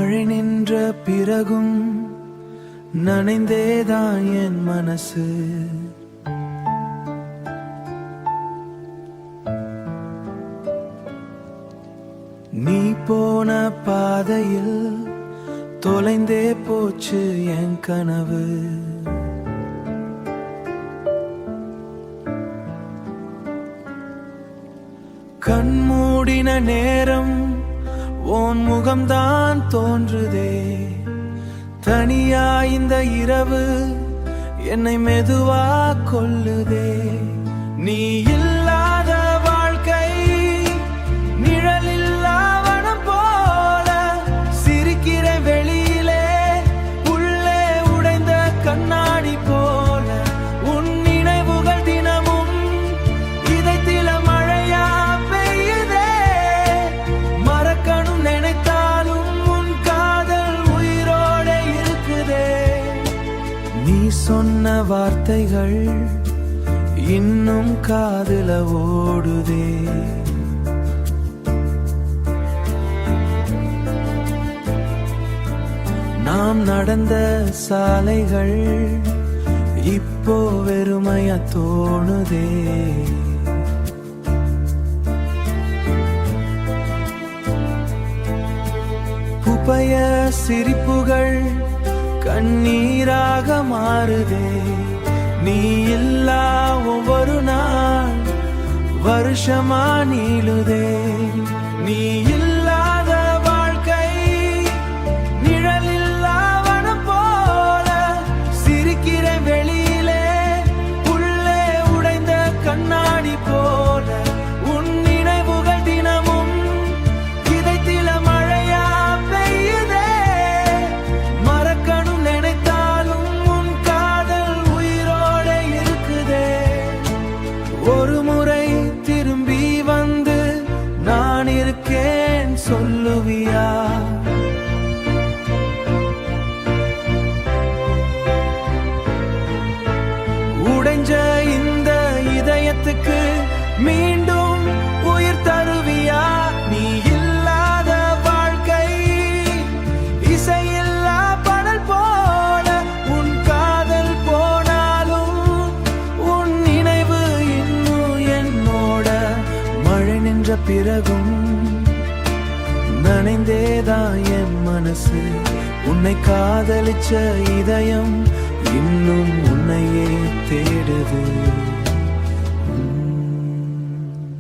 மழை நின்ற பிறகும் நனைந்தேதான் என் மனசு. நீ போன பாதையில் தொலைந்தே போச்சு என் கனவு. கண்மூடின நேரம் உன் முகம்தான் தோன்றுதே. தனியா இந்த இரவு என்னை மெதுவா கொல்லுதே. நீ இல்லாத வாழ்க்கை நிழலில்லா வனம் போல சிரிக்கிற வெளியிலே உள்ளே உடைந்த கண்ணாடி போல. உன் நினைவுகள் தினமும் இதயத்தில மழையா பெய்யுதே. மறக்கணும் நினைத்தாலும் உன் காதல் உயிரோட இருக்குதே. நீ சொன்ன வார்த்தைகள் இன்னும் காதுல ஓடுதே. நாம் நடந்த சாலைகள் இப்போ வெறுமையா தோணுதே. புப்பைய சிரிப்புகள் கண்ணீராக மாறுதே. நீ இல்லா ஒவ்வொரு நாள் வருஷமா நீளுதே. நீ இல்லாத வாழ்க்கை நிழலில்லா வனம் போல சிரிக்கிற வெளியிலே உள்ளே உடைந்த கண்ணாடி போல. உன் நினைவுகள் தினமும் இதயத்தில மழையா பெய்யுதே. மறக்கணும் நினைத்தாலும் உன் காதல் உயிரோட இருக்குதே. ஒரு முறை திரும்பி வந்து நான் இருக்கேன் சொல்லுவியா? உடைஞ்ச இந்த இதயத்துக்கு மீண்டும் உயிர் தருவியா? நீ இல்லாத வாழ்க்கை இசையில்லா பாடல் போல. உன் காதல் போனாலும் உன் நினைவு இன்னும் என்னோட. மழை நின்ற பிறகும் நனைந்தேதான் என் மனசு. உன்னை காதலிச்ச இதயம் இன்னும் உன்னையே தேடுது.